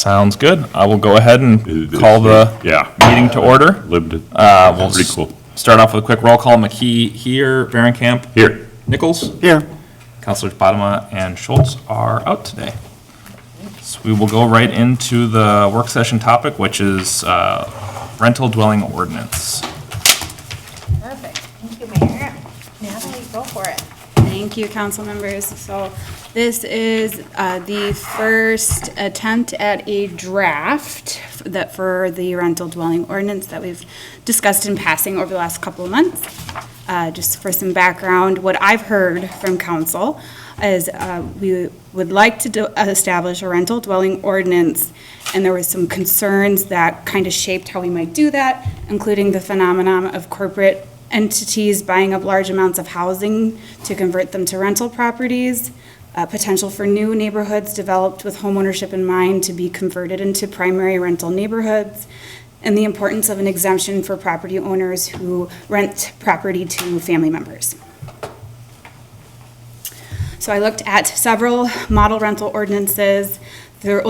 Sounds good. I will go ahead and call the meeting to order. We'll Pretty cool. start off with a quick roll call. McKee here, Varenkamp Here. Nichols Here. Councilors Padma and Schultz are out today. So we will go right into the work session topic, which is rental dwelling ordinance. Perfect. Thank you, Mayor. Natalie, go for it. Thank you, council members. So this is the first attempt at a draft that for the rental dwelling ordinance that we've discussed in passing over the last couple of months. Just for some background, what I've heard from council is we would like to establish a rental dwelling ordinance, and there were some concerns that kind of shaped how we might do that, including the phenomenon of corporate entities buying up large amounts of housing to convert them to rental properties, potential for new neighborhoods developed with homeownership in mind to be converted into primary rental neighborhoods, and the importance of an exemption for property owners who rent property to family members. So I looked at several model rental ordinances. There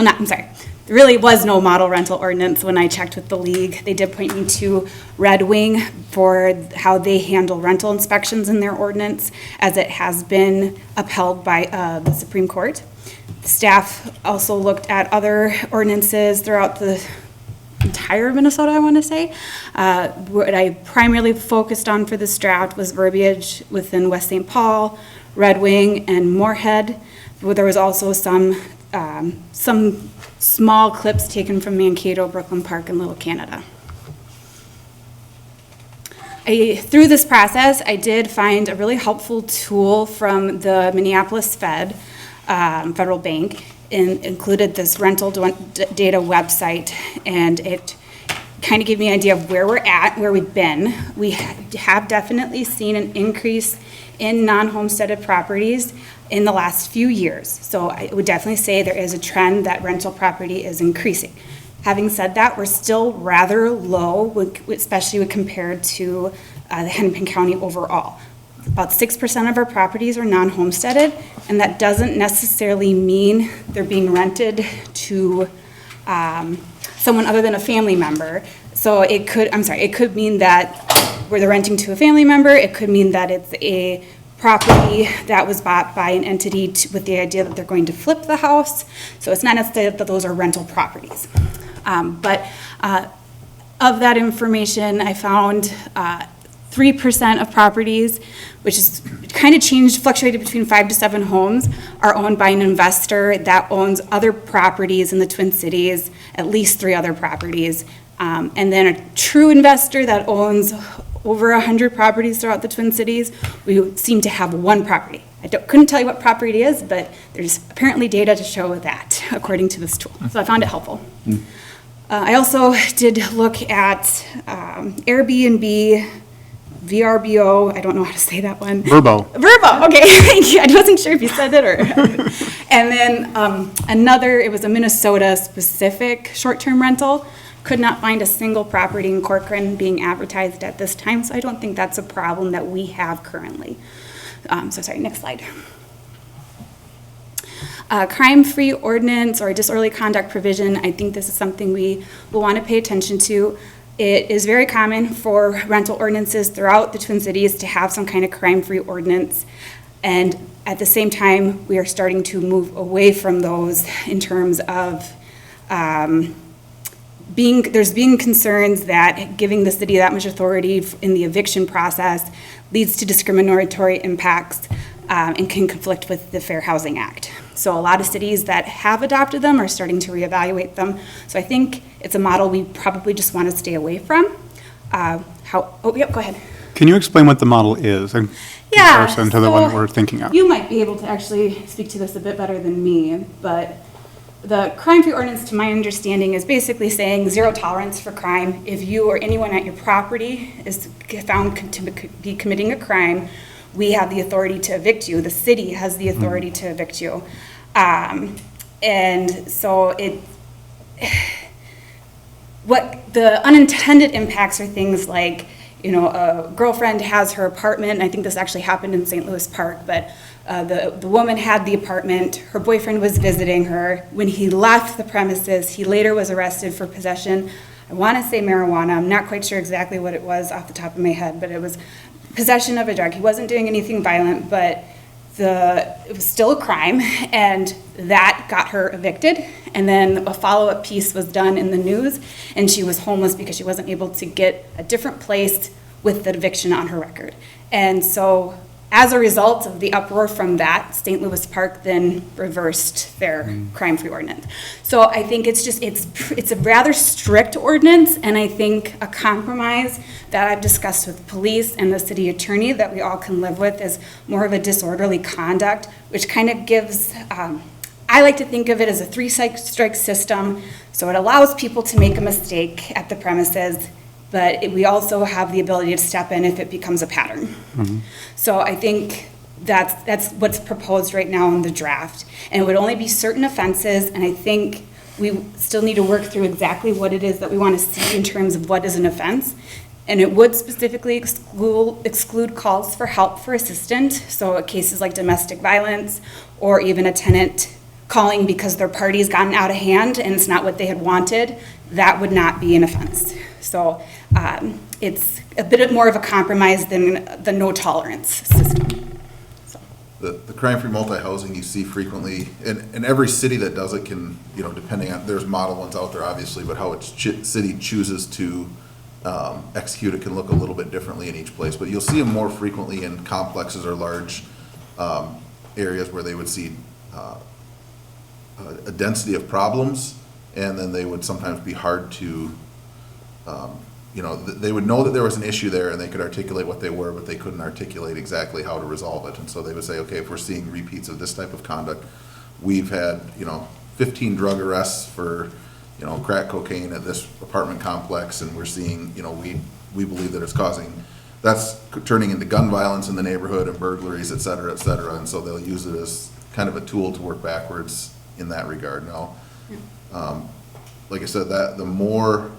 really was no model rental ordinance when I checked with the league. They did point me to Red Wing for how they handle rental inspections in their ordinance, as it has been upheld by the Supreme Court. Staff also looked at other ordinances throughout the entire Minnesota, I want to say. What I primarily focused on for this draft was verbiage within West St. Paul, Red Wing, and Moorhead. There was also some small clips taken from Mankato, Brooklyn Park, and Little Canada. Through this process, I did find a really helpful tool from the Minneapolis Fed, Federal Bank, and included this rental data website, and it kind of gave me an idea of where we're at, where we've been. We have definitely seen an increase in non-homesteaded properties in the last few years. So I would definitely say there is a trend that rental property is increasing. Having said that, we're still rather low, especially when compared to the Hennepin County overall. About 6% of our properties are non-homesteaded, and that doesn't necessarily mean they're being rented to someone other than a family member. So it could mean that where they're renting to a family member, it could mean that it's a property that was bought by an entity with the idea that they're going to flip the house. So it's not necessarily that those are rental properties. But of that information, I found 3% of properties, which is kind of fluctuated between 5 to 7 homes, are owned by an investor that owns other properties in the Twin Cities, at least 3 other properties. And then a true investor that owns over 100 properties throughout the Twin Cities, we seem to have 1 property. Couldn't tell you what property it is, but there's apparently data to show that, according to this tool. So I found it helpful. I also did look at Airbnb, VRBO, I don't know how to say that one. Verbo, okay, thank you. I wasn't sure if you said it or. And then it was a Minnesota-specific short-term rental. Could not find a single property in Corcoran being advertised at this time, so I don't think that's a problem that we have currently. Next slide. Crime-free ordinance or disorderly conduct provision, I think this is something we will want to pay attention to. It is very common for rental ordinances throughout the Twin Cities to have some kind of crime-free ordinance, and at the same time, we are starting to move away from those in terms of there's being concerns that giving the city that much authority in the eviction process leads to discriminatory impacts and can conflict with the Fair Housing Act. So a lot of cities that have adopted them are starting to reevaluate them. So I think it's a model we probably just want to stay away from. Go ahead. can you explain what the model is in comparison to the one we're thinking of? You might be able to actually speak to this a bit better than me, but the crime-free ordinance, to my understanding, is basically saying 0 tolerance for crime. If you or anyone at your property is found to be committing a crime, we have the authority to evict you. The city has the authority to evict you. And so what the unintended impacts are things like a girlfriend has her apartment, and I think this actually happened in St. Louis Park, but the woman had the apartment, her boyfriend was visiting her. When he left the premises, he later was arrested for possession, I want to say marijuana, I'm not quite sure exactly what it was off the top of my head, but it was possession of a drug. He wasn't doing anything violent, but it was still a crime, and that got her evicted. And then a follow-up piece was done in the news, and she was homeless because she wasn't able to get a different place with the eviction on her record. And so as a result of the uproar from that, St. Louis Park then reversed their crime-free ordinance. So I think it's a rather strict ordinance, and I think a compromise that I've discussed with police and the city attorney that we all can live with is more of a disorderly conduct, which kind of gives, I like to think of it as a three-strike system. So it allows people to make a mistake at the premises, but we also have the ability to step in if it becomes a pattern. So I think that's what's proposed right now in the draft. And it would only be certain offenses, and I think we still need to work through exactly what it is that we want to see in terms of what is an offense. And it would specifically exclude calls for help for assistance, so cases like domestic violence, or even a tenant calling because their party's gotten out of hand and it's not what they had wanted, that would not be an offense. So it's a bit more of a compromise than the no tolerance system. So. The crime-free multi-housing you see frequently, and every city that does it can, depending on, there's model ones out there obviously, but how its city chooses to execute it can look a little bit differently in each place. But you'll see them more frequently in complexes or large areas where they would see a density of problems, and then they would sometimes be hard to, they would know that there was an issue there and they could articulate what they were, but they couldn't articulate exactly how to resolve it. And so they would say, okay, if we're seeing repeats of this type of conduct, we've had, 15 drug arrests for, crack cocaine at this apartment complex, and we're seeing, we believe that it's that's turning into gun violence in the neighborhood and burglaries, et cetera, and so they'll use it as kind of a tool to work backwards in that regard. Now, like I said, that the more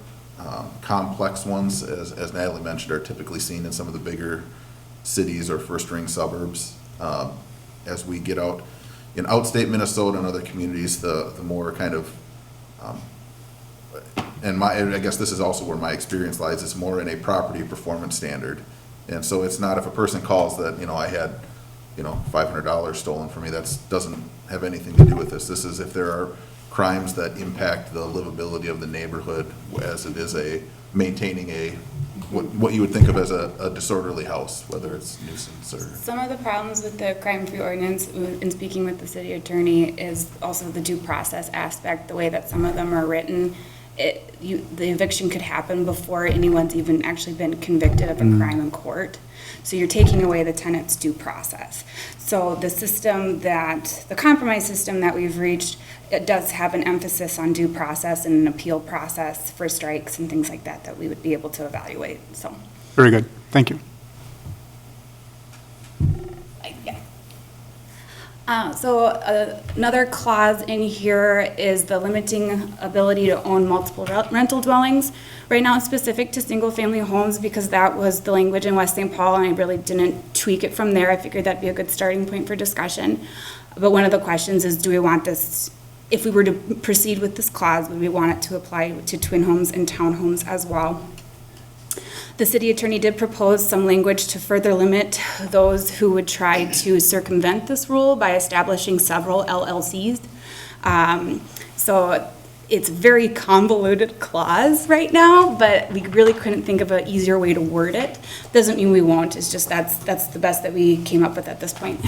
complex ones, as Natalie mentioned, are typically seen in some of the bigger cities or first-ring suburbs. As we get out in outstate Minnesota and other communities, the more kind of, and I guess this is also where my experience lies, it's more in a property performance standard. And so it's not if a person calls that, I had, $500 stolen from me, that doesn't have anything to do with this. This is if there are crimes that impact the livability of the neighborhood, as it is maintaining what you would think of as a disorderly house, whether it's nuisance or. Some of the problems with the crime-free ordinance, in speaking with the city attorney, is also the due process aspect, the way that some of them are written. The eviction could happen before anyone's even actually been convicted of a crime in court. So you're taking away the tenant's due process. So the compromise system that we've reached, it does have an emphasis on due process and an appeal process for strikes and things like that we would be able to evaluate, so. Very good. Thank you. Another clause in here is the limiting ability to own multiple rental dwellings. Right now it's specific to single-family homes because that was the language in West St. Paul, and I really didn't tweak it from there. I figured that'd be a good starting point for discussion. But one of the questions is, do we want this, if we were to proceed with this clause, would we want it to apply to twin homes and townhomes as well? The city attorney did propose some language to further limit those who would try to circumvent this rule by establishing several LLCs. So it's a very convoluted clause right now, but we really couldn't think of an easier way to word it. Doesn't mean we won't, it's just that's the best that we came up with at this point.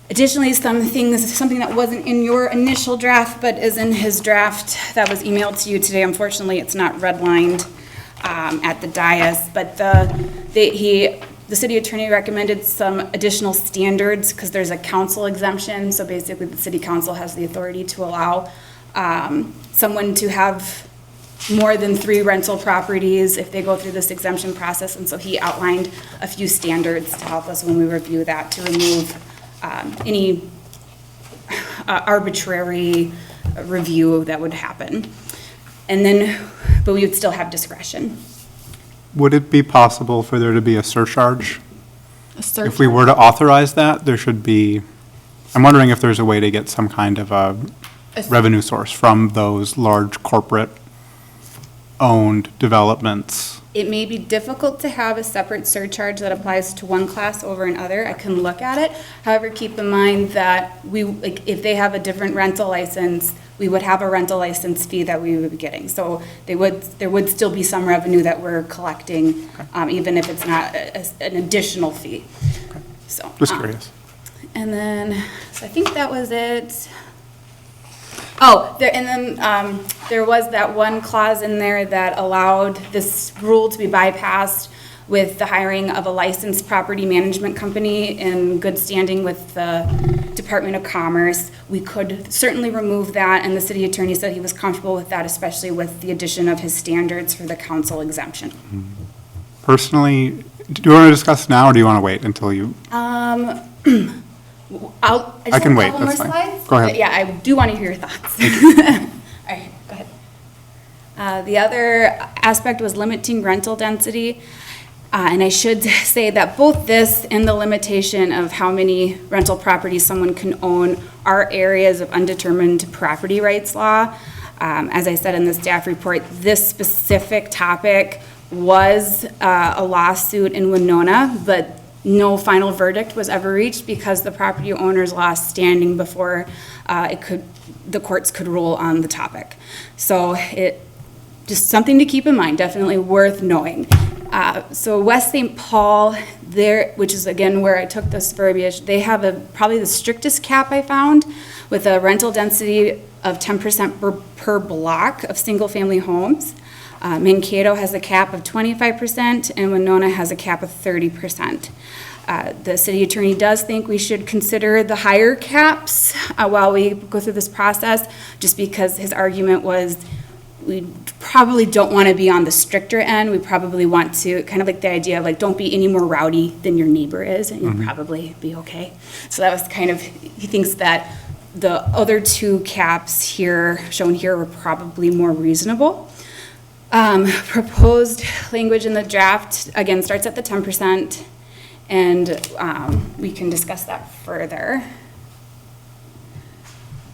Additionally, something that wasn't in your initial draft, but is in his draft that was emailed to you today. Unfortunately, it's not redlined at the dais, but the city attorney recommended some additional standards because there's a council exemption. So basically, the city council has the authority to allow someone to have more than 3 rental properties if they go through this exemption process. And so he outlined a few standards to help us when we review that to remove any arbitrary review that would happen. And then, but we would still have discretion. Would it be possible for there to be a surcharge? A search. If we were to authorize that, there should be, I'm wondering if there's a way to get some kind of a revenue source from those large corporate-owned developments. It may be difficult to have a separate surcharge that applies to one class over another. I can look at it. However, keep in mind that if they have a different rental license, we would have a rental license fee that we would be getting. So there would still be some revenue that we're collecting, even if it's not an additional fee. So Just curious. And then, so I think that was it. Oh, there was that one clause in there that allowed this rule to be bypassed with the hiring of a licensed property management company in good standing with the Department of Commerce. We could certainly remove that, and the city attorney said he was comfortable with that, especially with the addition of his standards for the council exemption. Personally, do you want to discuss now, or do you want to wait until you? I can wait, that's fine. Go ahead. Yeah, I do want to hear your thoughts. All right, go ahead. The other aspect was limiting rental density. And I should say that both this and the limitation of how many rental properties someone can own are areas of undetermined property rights law. As I said in the staff report, this specific topic was a lawsuit in Winona, but no final verdict was ever reached because the property owners lost standing before the courts could rule on the topic. So just something to keep in mind, definitely worth knowing. So West St. Paul, which is again where I took this verbiage, they have probably the strictest cap I found, with a rental density of 10% per block of single-family homes. Mankato has a cap of 25%, and Winona has a cap of 30%. The city attorney does think we should consider the higher caps while we go through this process, just because his argument was we probably don't want to be on the stricter end. We probably want to, kind of like the idea of like, don't be any more rowdy than your neighbor is, and you'll probably be okay. So that was kind of, he thinks that the other two caps here, shown here, were probably more reasonable. Proposed language in the draft, again, starts at the 10%, and we can discuss that further.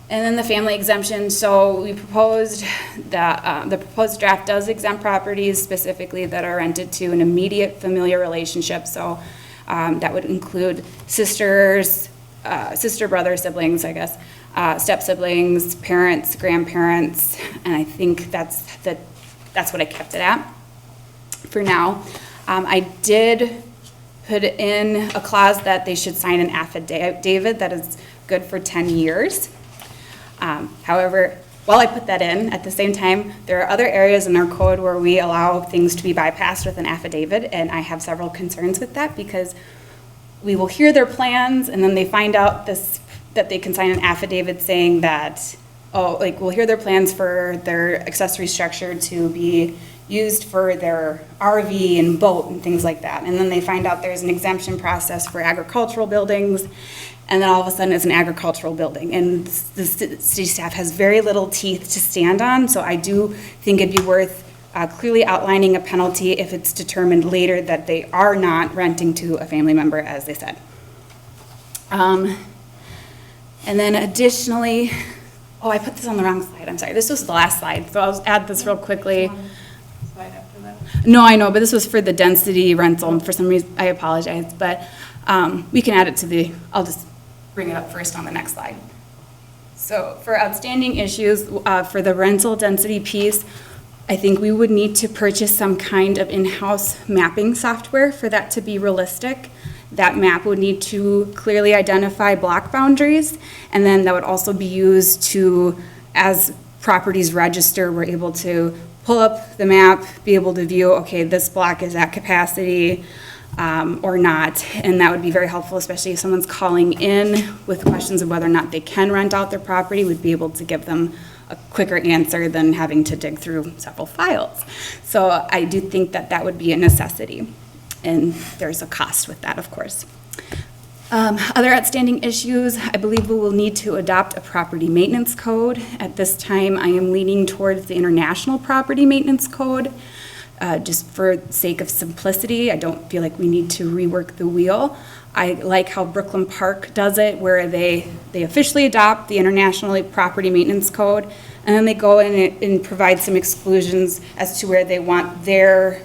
And then the family exemption, so we proposed that the proposed draft does exempt properties specifically that are rented to an immediate familiar relationship. So that would include sisters, brother, siblings, I guess, step siblings, parents, grandparents, and I think that's what I kept it at for now. I did put in a clause that they should sign an affidavit that is good for 10 years. However, while I put that in, at the same time, there are other areas in our code where we allow things to be bypassed with an affidavit, and I have several concerns with that because we will hear their plans and then they find out that they can sign an affidavit saying that, we'll hear their plans for their accessory structure to be used for their RV and boat and things like that. And then they find out there's an exemption process for agricultural buildings, and then all of a sudden it's an agricultural building. And the city staff has very little teeth to stand on, so I do think it'd be worth clearly outlining a penalty if it's determined later that they are not renting to a family member, as they said. And then additionally, I put this on the wrong slide, I'm sorry. This was the last slide, so I'll add this real quickly. Slide after that. No, I know, but this was for the density rental, and for some reason, I apologize, but we can add it to I'll just bring it up first on the next slide. So for outstanding issues, for the rental density piece, I think we would need to purchase some kind of in-house mapping software for that to be realistic. That map would need to clearly identify block boundaries, and then that would also be used to, as properties register, we're able to pull up the map, be able to view, okay, this block is at capacity or not, and that would be very helpful, especially if someone's calling in with questions of whether or not they can rent out their property. We'd be able to give them a quicker answer than having to dig through several files. So I do think that that would be a necessity, and there's a cost with that, of course. Other outstanding issues, I believe we will need to adopt a property maintenance code. At this time, I am leaning towards the International Property Maintenance Code. Just for sake of simplicity, I don't feel like we need to rework the wheel. I like how Brooklyn Park does it, where they officially adopt the International Property Maintenance Code, and then they go in and provide some exclusions as to where they want their,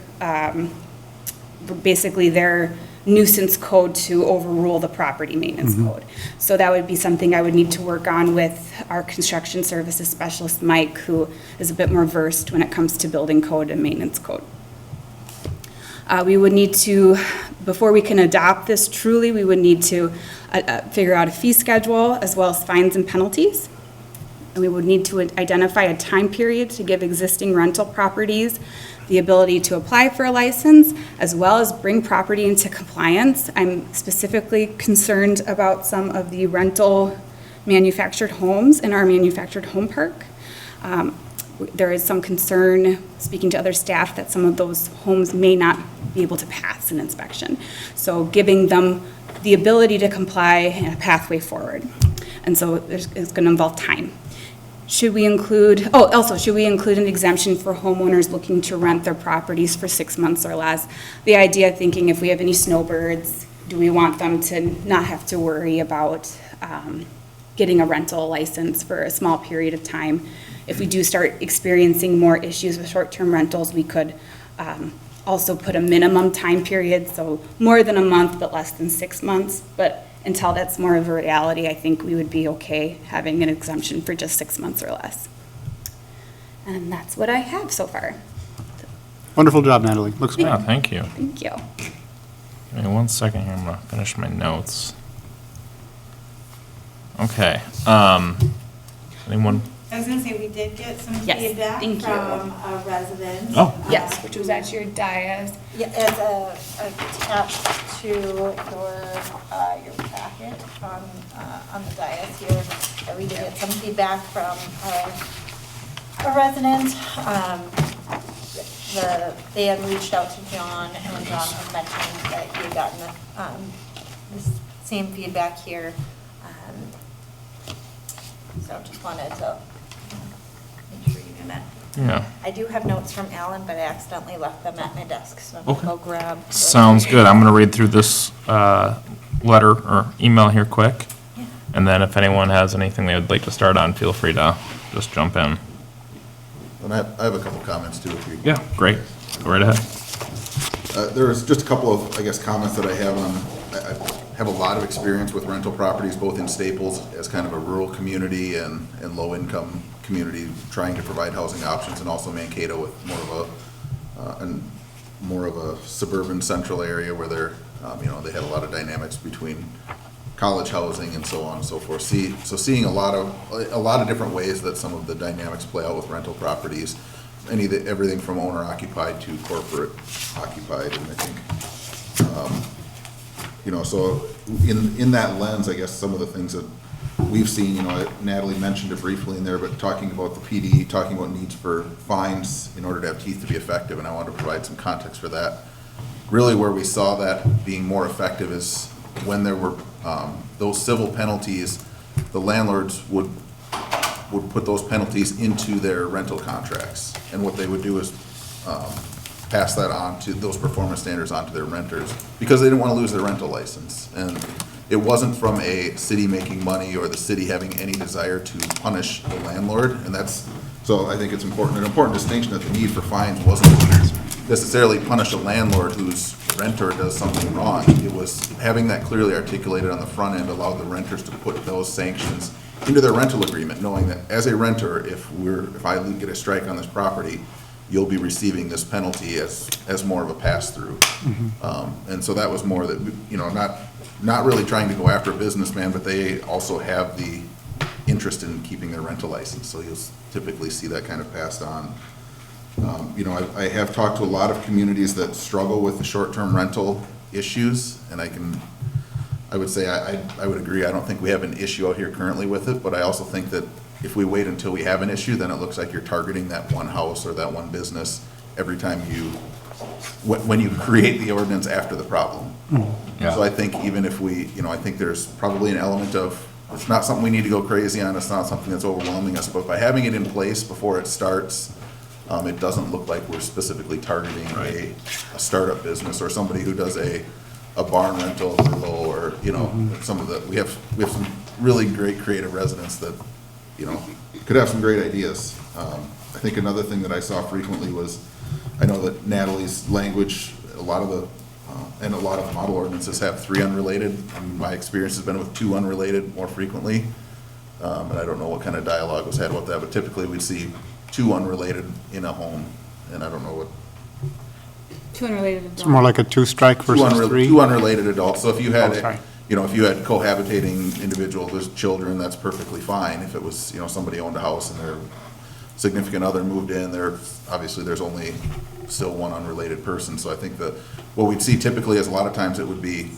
basically their nuisance code to overrule the property maintenance code. So that would be something I would need to work on with our construction services specialist, Mike, who is a bit more versed when it comes to building code and maintenance code. We would need to, before we can adopt this truly, we would need to figure out a fee schedule as well as fines and penalties. And we would need to identify a time period to give existing rental properties the ability to apply for a license, as well as bring property into compliance. I'm specifically concerned about some of the rental manufactured homes in our manufactured home park. There is some concern, speaking to other staff, that some of those homes may not be able to pass an inspection. So giving them the ability to comply and a pathway forward. And so it's going to involve time. Should we include, should we include an exemption for homeowners looking to rent their properties for 6 months or less? The idea thinking if we have any snowbirds, do we want them to not have to worry about getting a rental license for a small period of time? If we do start experiencing more issues with short-term rentals, we could also put a minimum time period, so more than a month but less than 6 months. But until that's more of a reality, I think we would be okay having an exemption for just 6 months or less. And that's what I have so far. Wonderful job, Natalie. Looks great. Yeah, thank you. Thank you. Give me 1 second here, I'm gonna finish my notes. Okay, anyone? I was gonna say, we did get some Yes, feedback thank you. from a resident. Oh. Yes, which was at your dais. Yeah, it's attached to your packet on the dais here. We did get some feedback from a resident. They had reached out to John, and John had mentioned that he had gotten this same feedback here. So just wanted to make sure you knew that. Yeah. I do have notes from Alan, but I accidentally left them at my desk, so I'm Okay. gonna go grab. those. Sounds good. I'm gonna read through this letter or email here quick. Yeah. And then if anyone has anything they would like to start on, feel free to just jump in. And I have a couple comments too, if you. Yeah, great. Go right ahead. There's just a couple of, I guess, comments that I have on, I have a lot of experience with rental properties, both in Staples as kind of a rural community and low-income community, trying to provide housing options, and also Mankato with more of a suburban central area where they're, they had a lot of dynamics between college housing and so on and so forth. So seeing a lot of different ways that some of the dynamics play out with rental properties, everything from owner occupied to corporate occupied, and I think, so in that lens, I guess some of the things that we've seen, Natalie mentioned it briefly in there, but talking about the PD, talking about needs for fines in order to have teeth to be effective, and I wanted to provide some context for that. Really where we saw that being more effective is when there were those civil penalties, the landlords would put those penalties into their rental contracts. And what they would do is pass that on to those performance standards onto their renters, because they didn't want to lose their rental license. And it wasn't from a city making money or the city having any desire to punish the landlord. And so I think it's an important distinction that the need for fines wasn't necessarily punish a landlord whose renter does something wrong. It was having that clearly articulated on the front end allowed the renters to put those sanctions into their rental agreement, knowing that as a renter, if I get a strike on this property, you'll be receiving this penalty as more of a pass-through. And so that was more that, not really trying to go after a businessman, but they also have the interest in keeping their rental license. So you'll typically see that kind of passed on. I have talked to a lot of communities that struggle with the short-term rental issues, and I would say I would agree. I don't think we have an issue out here currently with it, but I also think that if we wait until we have an issue, then it looks like you're targeting that one house or that one business every time when you create the ordinance after the problem. Yeah. So I think even if I think there's probably an element of, it's not something we need to go crazy on, it's not something that's overwhelming us, but by having it in place before it starts, It doesn't look like we're specifically targeting a startup business or somebody who does a barn rental or, you know, some of the, we have some really great creative residents that, you know, could have some great ideas. I think another thing that I saw frequently was, I know that Natalie's language, a lot of the model ordinances have 3 unrelated. My experience has been with 2 unrelated more frequently. And I don't know what kind of dialogue was had about that, but typically we'd see 2 unrelated in a home, and I don't know what. 2 unrelated It's more like a 2-strike versus 3. 2 unrelated adults, so if you had, Oh, sorry. you know, if you had cohabitating individuals with children, that's perfectly fine. If it was, you know, somebody owned a house and their significant other moved in, obviously there's only still 1 unrelated person, so I think that what we'd see typically is a lot of times it would be,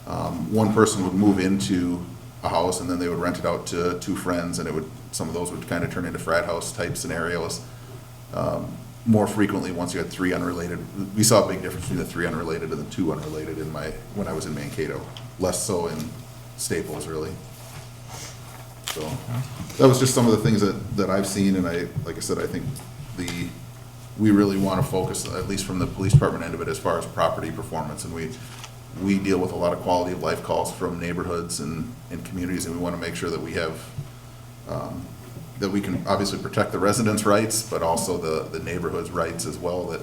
one person would move into a house and then they would rent it out to 2 friends, and some of those would kind of turn into frat house type scenarios. More frequently, once you had 3 unrelated, we saw a big difference between the 3 unrelated and the 2 unrelated when I was in Mankato. Less so in Staples, really. So, that was just some of the things that I've seen, and like I said, I think we really want to focus, at least from the police department end of it, as far as property performance, and we deal with a lot of quality of life calls from neighborhoods and communities, and we want to make sure that we have, that we can obviously protect the residents' rights, but also the neighborhood's rights as well, that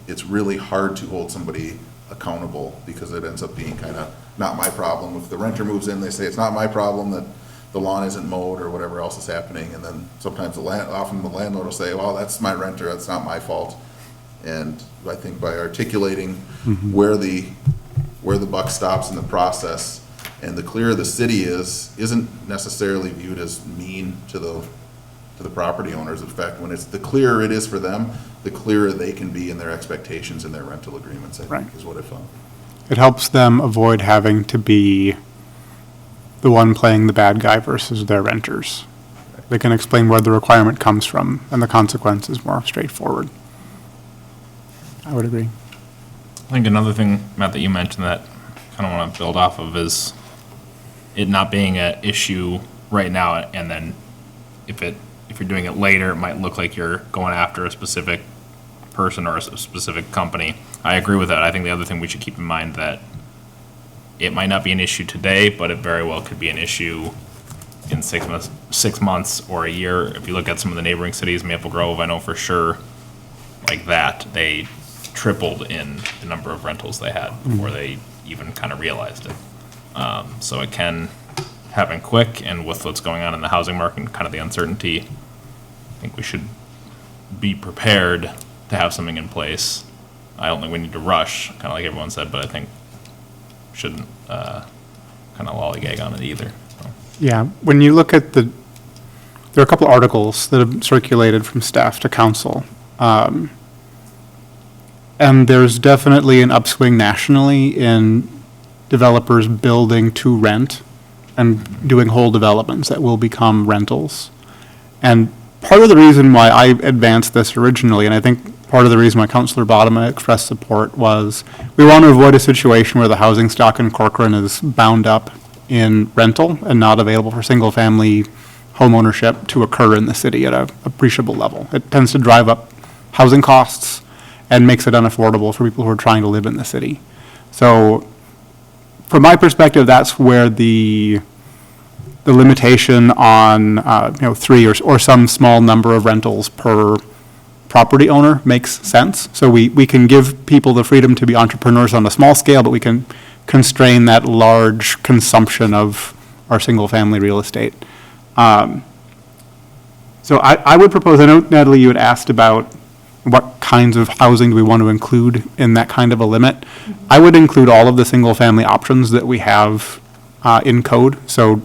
it's really hard to hold somebody accountable because it ends up being kind of not my problem. If the renter moves in, they say it's not my problem that the lawn isn't mowed or whatever else is happening, and then sometimes often the landlord will say, well, that's my renter, that's not my fault. And I think by articulating where the buck stops in the process, and the clearer the city isn't necessarily viewed as mean to the property owners. In fact, the clearer it is for them, the clearer they can be in their expectations and their rental agreements, I think, is what I found. It helps them avoid having to be the one playing the bad guy versus their renters. They can explain where the requirement comes from, and the consequence is more straightforward. I would agree. I think another thing, Matt, that you mentioned that I kind of want to build off of is it not being an issue right now, and then if you're doing it later, it might look like you're going after a specific person or a specific company. I agree with that. I think the other thing we should keep in mind that it might not be an issue today, but it very well could be an issue in 6 months or a year. If you look at some of the neighboring cities, Maple Grove, I know for sure, like that, they tripled in the number of rentals they had before they even kind of realized it. So it can happen quick, and with what's going on in the housing market and kind of the uncertainty, I think we should be prepared to have something in place. I don't think we need to rush, kind of like everyone said, but I think we shouldn't kind of lollygag on it either. So. Yeah, when you look at there are a couple articles that have circulated from staff to council. And there's definitely an upswing nationally in developers building to rent and doing whole developments that will become rentals. And part of the reason why I advanced this originally, and I think part of the reason why Councillor Bodema expressed support, was we want to avoid a situation where the housing stock in Corcoran is bound up in rental and not available for single-family home ownership to occur in the city at an appreciable level. It tends to drive up housing costs and makes it unaffordable for people who are trying to live in the city. So from my perspective, that's where the limitation on 3 or some small number of rentals per property owner makes sense. So we can give people the freedom to be entrepreneurs on a small scale, but we can constrain that large consumption of our single-family real estate. So I would propose, I know, Natalie, you had asked about what kinds of housing do we want to include in that kind of a limit. I would include all of the single-family options that we have in code. So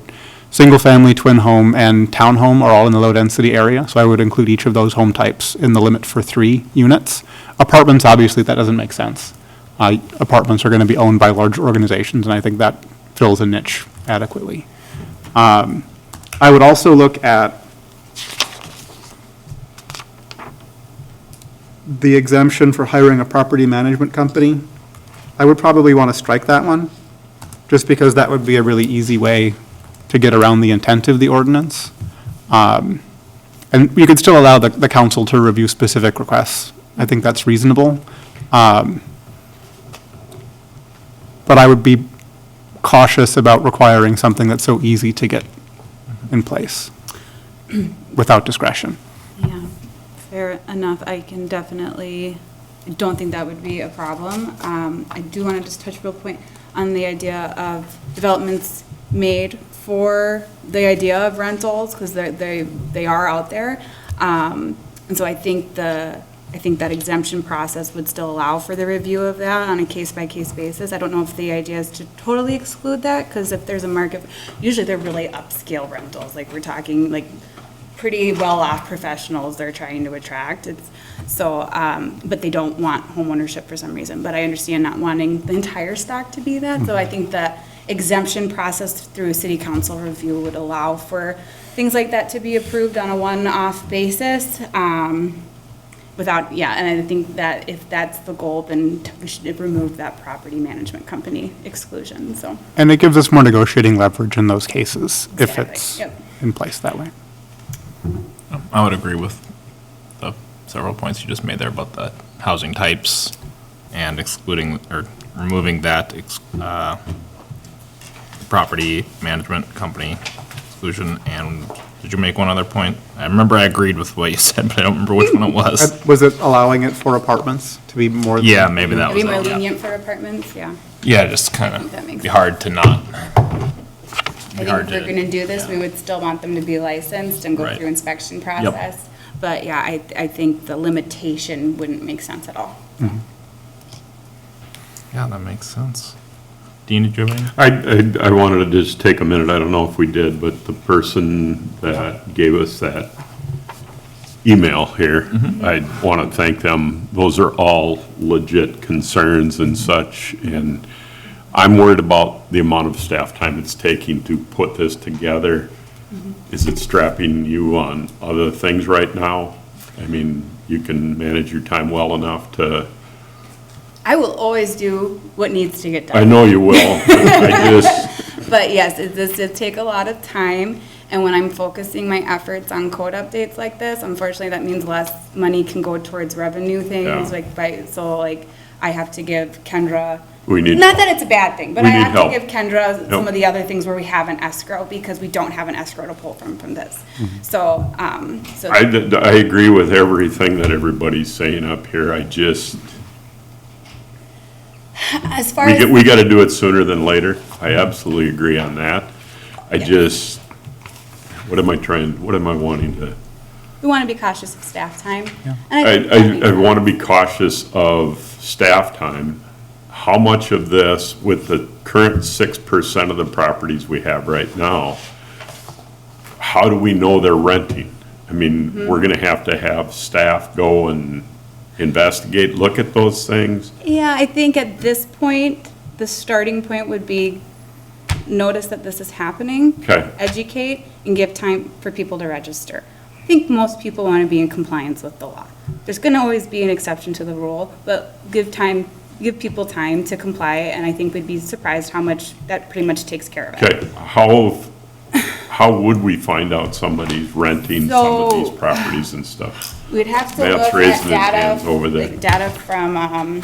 single-family, twin home, and townhome are all in the low-density area. So I would include each of those home types in the limit for 3 units. Apartments, obviously, that doesn't make sense. Apartments are going to be owned by large organizations, and I think that fills a niche adequately. I would also look at the exemption for hiring a property management company. I would probably want to strike that one, just because that would be a really easy way to get around the intent of the ordinance. And you could still allow the council to review specific requests. I think that's reasonable. But I would be cautious about requiring something that's so easy to get in place without discretion. Yeah, fair enough. I can definitely, I don't think that would be a problem. I do want to just touch real point on the idea of developments made for the idea of rentals, because they are out there. And so I think that exemption process would still allow for the review of that on a case-by-case basis. I don't know if the idea is to totally exclude that, because if there's a market, usually they're really upscale rentals, like we're talking like pretty well-off professionals they're trying to attract. But they don't want homeownership for some reason. But I understand not wanting the entire stock to be that. So I think that exemption process through city council review would allow for things like that to be approved on a one-off basis. Without, yeah, and I think that if that's the goal, then we should remove that property management company exclusion, so. And it gives us more negotiating leverage in those cases if Exactly, it's yep. in place that way. I would agree with the several points you just made there about the housing types and excluding or removing that property management company exclusion. And did you make one other point? I remember I agreed with what you said, but I don't remember which one it was. Was it allowing it for apartments to be more? than- Yeah, maybe that was Maybe more it, yeah. lenient for apartments, yeah. Yeah, just kind think that of makes be hard to not. I think if we're gonna do this, yeah. we would still want them to be licensed and go Right. through inspection process. But yeah, I think the limitation wouldn't make sense at all. Yeah, that makes sense. Dean, did you have any? I wanted to just take a minute, I don't know if we did, but the person that gave us that email here, I want to thank them. Those are all legit concerns and such, and I'm worried about the amount of staff time it's taking to put this together. Is it strapping you on other things right now? I mean, you can manage your time well enough to, I will always do what needs to get done. I know you will, I just, But yes, it does take a lot of time, and when I'm focusing my efforts on code updates like this, unfortunately, that means less money can go towards revenue things, Yeah. so I have to give Kendra, we need. not that it's a bad thing, but We I need have help. to give Kendra some Yep. of the other things where we have an escrow, because we don't have an escrow to pull from this. So, I agree with everything that everybody's saying up here, I just, as far as. we gotta do it sooner than later, I absolutely agree on that. I just, what am I wanting to? We want to be cautious of staff time. And I think that makes I sense. wanna be cautious of staff time. How much of this, with the current 6% of the properties we have right now, how do we know they're renting? I mean, we're gonna have to have staff go and investigate, look at those things. Yeah, I think at this point, the starting point would be notice that this is happening. Okay. Educate, and give time for people to register. I think most people want to be in compliance with the law. There's going to always be an exception to the rule, but give people time to comply, and I think we'd be surprised how much that pretty much takes care of it. Okay, how would we find out somebody's renting some of these So- properties and stuff? We'd have to Matt's look at raising his hands data, over there. like data from,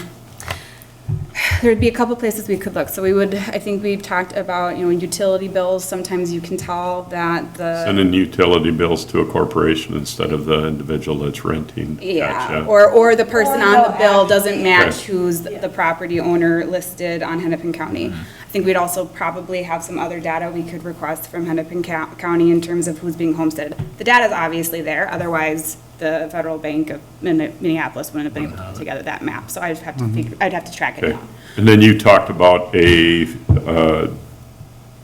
there'd be a couple places we could look. So I think we've talked about, utility bills. Sometimes you can tell that Sending utility bills to a corporation instead of the individual that's renting. Yeah, Gotcha. or the person on the bill doesn't match Okay. who's the property owner listed on Hennepin County. I think we'd also probably have some other data we could request from Hennepin County in terms of who's being homesteaded. The data's obviously there, otherwise the Federal Bank of Minneapolis wouldn't have been able to put together that map, so I'd have to track it Okay, down. and then you talked about a,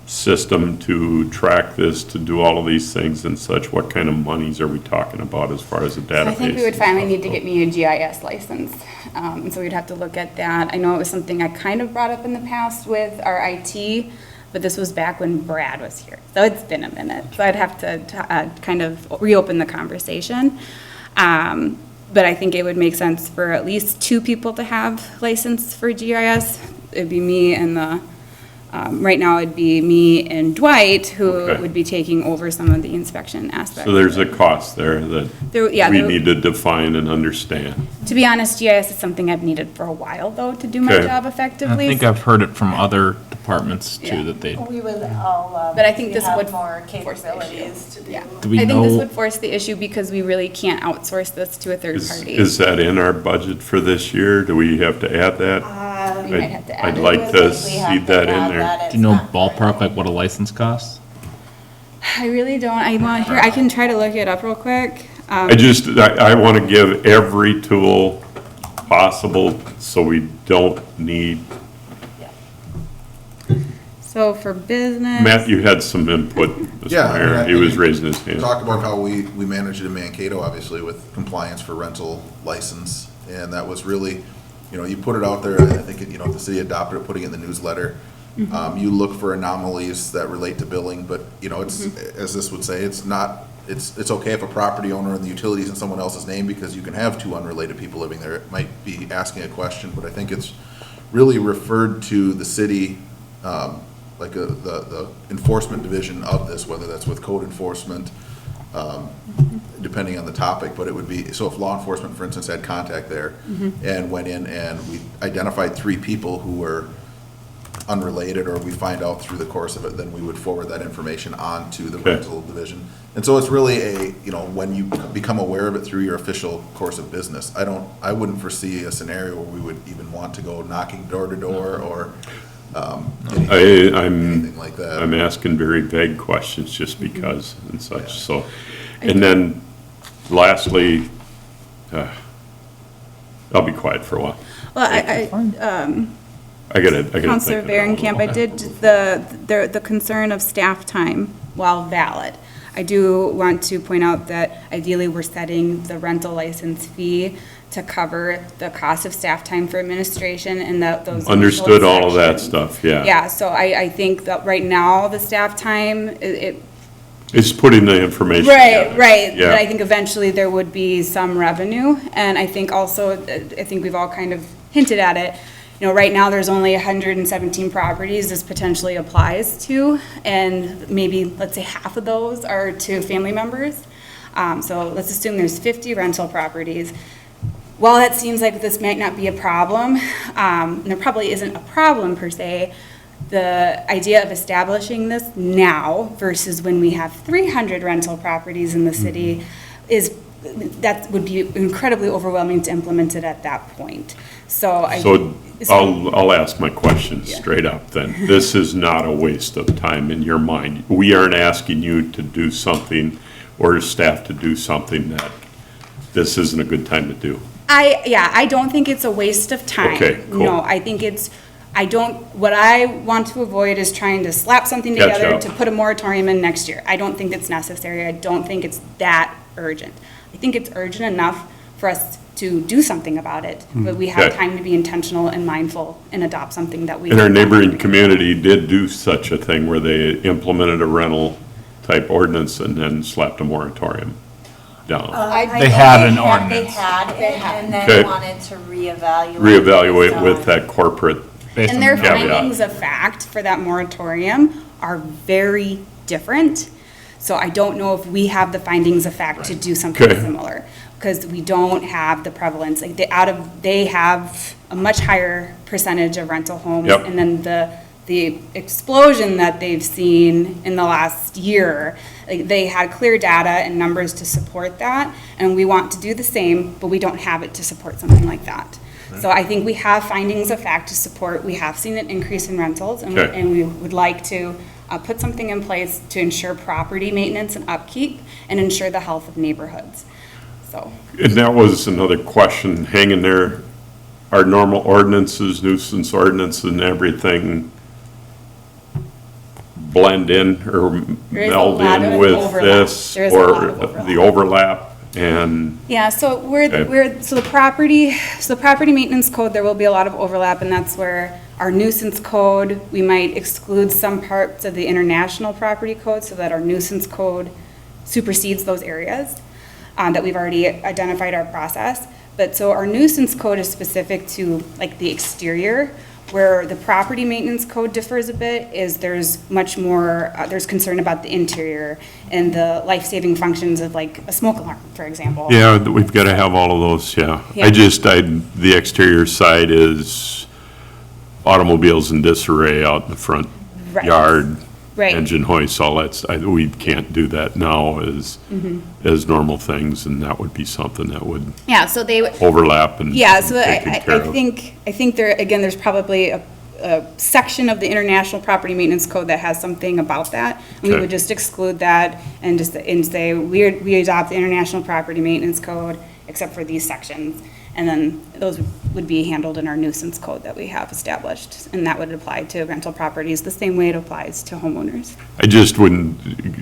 system to track this, to do all of these things and such. What kind of monies are we talking about as far as a database? I think we would finally need to get me a GIS license, and so we'd have to look at that. I know it was something I kind of brought up in the past with our IT, but this was back when Brad was here, so it's been a minute. So I'd have to kind of reopen the conversation. But I think it would make sense for at least 2 people to have license for GIS. It'd be me and the Right now, it'd be me and Dwight who Okay. would be taking over some of the inspection aspects. So there's a cost there that Yeah, we there- need to define and understand. To be honest, GIS is something I've needed for a while, though, to do my Okay. job I effectively. think I've heard it from other departments Yeah. too, that they, We would all love But I think to this have would more force the issue. capabilities to do. Yeah. do we I think this know, would force the issue because we really can't outsource this to a third party. Is that in our budget for this year? Do we have to add that? We might have to I'd add it. like We to would see likely have that to in add there. that. do It's you know not ballpark, like what a license costs? I really don't. I want here. I can try to look it up real quick. I want to give every tool possible so we don't need, So for business. Matt, you had some input, Mr. Yeah, Mayor. I He was can raising his hand. Talk about how we managed it in Mankato, obviously, with compliance for rental license. And that was really, you put it out there, I think, the city adopted it, putting it in the newsletter. You look for anomalies that relate to billing, but, it's, as this would say, it's not, it's okay if a property owner and the utilities in someone else's name, because you can have two unrelated people living there. It might be asking a question, but I think it's really referred to the city, like the enforcement division of this, whether that's with code enforcement, depending on the topic, but it would be, so if law enforcement, for instance, had contact there and went in and we identified 3 people who were unrelated, or we find out through the course of it, then we would forward that information on to the Okay. rental division. And so it's really when you become aware of it through your official course of business, I wouldn't foresee a scenario where we would even want to go knocking door to door or anything I'm like that. I'm asking very vague questions just because and such, so. And then lastly, I'll be quiet for a while. Well, I gotta Counselor think of it. Varenkamp, I did the concern of staff time, while valid. I do want to point out that ideally we're setting the rental license fee to cover the cost of staff time for administration and those. initial Understood all of that inspections. stuff, yeah. Yeah, so I think that right now, the staff time, It's putting the information right, together. right. Yeah. But I think eventually there would be some revenue. And I think also, I think we've all kind of hinted at it. Right now, there's only 117 properties this potentially applies to, and maybe, let's say, half of those are to family members. So let's assume there's 50 rental properties. While that seems like this might not be a problem, and there probably isn't a problem per se, the idea of establishing this now versus when we have 300 rental properties in the city that would be incredibly overwhelming to implement it at that point. So I'll ask my question straight up then. This is not a waste of time in your mind. We aren't asking you to do something or staff to do something that this isn't a good time to do. I don't think it's a waste of time. Okay, cool. No, I think what I want to avoid is trying to slap something Catch together up. to put a moratorium in next year. I don't think it's necessary. I don't think it's that urgent. I think it's urgent enough for us to do something about it, but we have Okay. time to be intentional and mindful and adopt something that we. And our neighboring community did do such a thing where they implemented a rental type ordinance and then slapped a moratorium down. They had an They ordinance. had it, and Okay. then wanted to reevaluate. Reevaluate based with on- that corporate, Based on And their the- caveat. findings of fact for that moratorium are very different. So I don't know if we have the findings of fact to do something Okay. similar, because we don't have the prevalence, like they have a much higher percentage of rental homes. Yep. And then the explosion that they've seen in the last year, like they had clear data and numbers to support that, and we want to do the same, but we don't have it to support something like that. So I think we have findings of fact to support, we have seen an increase in rentals, and Okay. we would like to put something in place to ensure property maintenance and upkeep and ensure the health of neighborhoods, so. and that was another question hanging there. Our normal ordinances, nuisance ordinance and everything blend in or There is a meld lot in of with overlap. this? There is a lot Or of overlap. the overlap and, Yeah, so Okay. so the property maintenance code, there will be a lot of overlap, and that's where our nuisance code, we might exclude some parts of the international property code so that our nuisance code supersedes those areas that we've already identified our process. But so our nuisance code is specific to like the exterior Where the property maintenance code differs a bit is there's much more, there's concern about the interior and the life-saving functions of like a smoke alarm, for example. Yeah, we've got to have all of those, yeah. Yeah. The exterior side is automobiles in disarray out in the front Right. yard. Right. Engine hoists, all that, we can't do that now as normal things, and that would be something that would Yeah, so they, overlap and yeah, so be taken care of. I think there, again, there's probably a section of the International Property Maintenance Code that has something about that. And we Okay. would just exclude that and just, and say, we adopt the International Property Maintenance Code except for these sections. And then those would be handled in our nuisance code that we have established. And that would apply to rental properties the same way it applies to homeowners. I just wouldn't,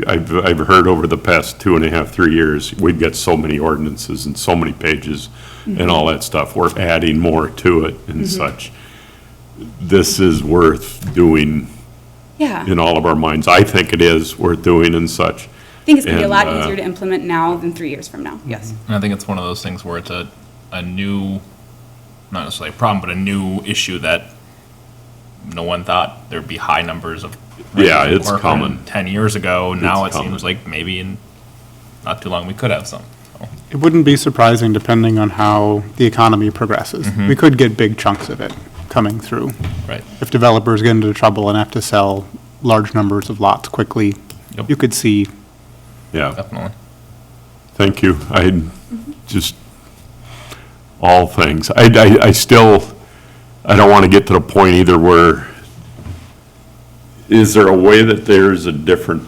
I've heard over the past 2.5, 3 years, we've got so many ordinances and so many pages and all that stuff. We're adding more to it and such. This is worth doing Yeah. in all of our minds. I think it is worth doing and such. I think it's gonna be a lot And, easier to implement now than 3 years from now, yes. And I think it's one of those things where it's a new, not necessarily a problem, but a new issue that no one thought there'd be high numbers of. Yeah, rentals in it's Corcoran common. 10 years ago, now it It's common. seems like maybe in not too long we could have some. So, It wouldn't be surprising depending on how the economy progresses. We could get big chunks of it coming through. right. If developers get into trouble and have to sell large numbers of lots quickly, Yep. you could see, Yeah, Definitely. thank you. Just, all things. I still, I don't want to get to the point either where, is there a way that there's a different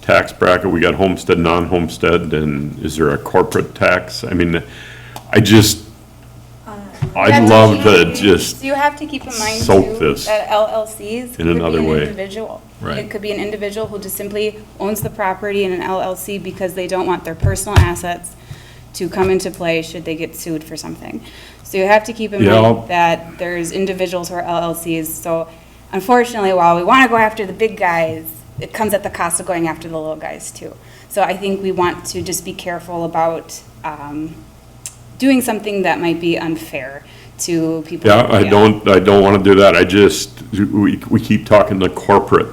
tax bracket? We got homestead, non-homestead, and is there a corporate tax? I mean, I'd love to just, So you have to keep in mind soak too, this that LLCs in could be another an way. individual. Right. It could be an individual who just simply owns the property in an LLC because they don't want their personal assets to come into play should they get sued for something. So you have to keep in Yeah. mind that there's individuals who are LLCs. So unfortunately, while we want to go after the big guys, it comes at the cost of going after the little guys too. So I think we want to just be careful about doing something that might be unfair to people. yeah, I don't want to do that. We keep talking the corporate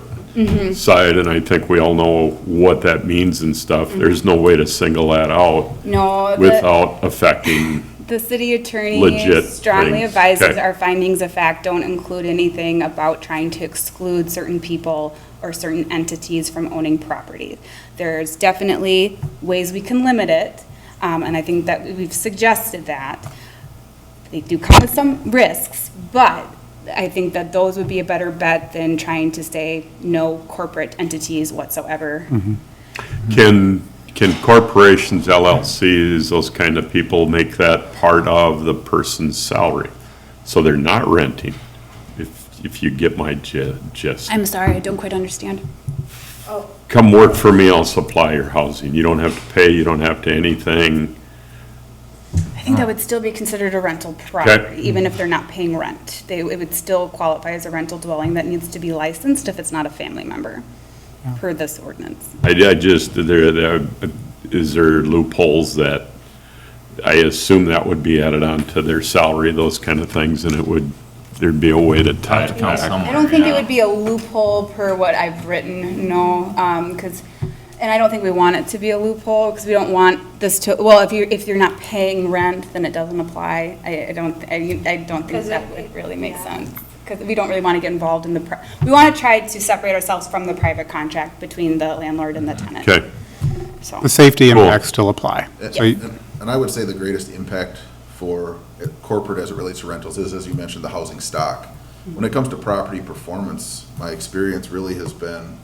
side, and I think we all know what that means and stuff. There's no way to single that out No, without affecting, the city attorney Legit strongly things. advises Okay. our findings of fact don't include anything about trying to exclude certain people or certain entities from owning property. There's definitely ways we can limit it, and I think that we've suggested that. They do come with some risks, but I think that those would be a better bet than trying to say no corporate entities whatsoever. can corporations, LLCs, those kind of people make that part of the person's salary? So they're not renting, if you get my gist. I'm sorry, I don't quite understand. Come work for me, I'll supply your housing. You don't have to pay, you don't have to anything. I think that would still be considered a rental property, even if they're not paying rent. It would still qualify as a rental dwelling that needs to be licensed if it's not a family member, per this ordinance. Is there loopholes that, I assume that would be added on to their salary, those kind of things, and there'd be a way to tie it Count back. somewhere, I don't think it yeah. would be a loophole per what I've written, no, and I don't think we want it to be a loophole, because we don't want this to, well, if you're not paying rent, then it doesn't apply. I don't think that would really make sense, because we don't really want to get involved in we want to try to separate ourselves from the private contract between the landlord and the tenant. Okay, So, the safety Cool. impacts still apply. So you- And I would say the greatest impact for corporate as it relates to rentals is, as you mentioned, the housing stock. When it comes to property performance, my experience really has been,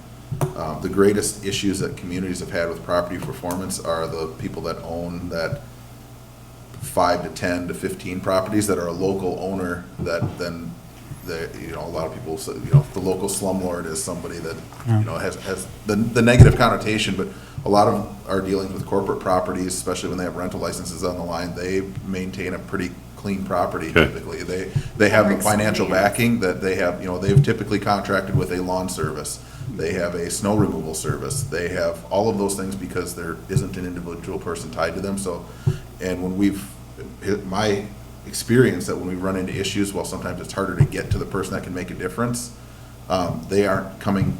the greatest issues that communities have had with property performance are the people that own that 5 to 10 to 15 properties that are a local owner that then, a lot of people say, the local slumlord is somebody that, has the negative connotation, but a lot of our dealings with corporate properties, especially when they have rental licenses on the line, they maintain a pretty clean property Okay. typically. They have the financial backing that they have, they've typically contracted with a lawn service. They have a snow removal service. They have all of those things because there isn't an individual person tied to them. So, and when my experience that when we run into issues, well, sometimes it's harder to get to the person that can make a difference. They aren't coming,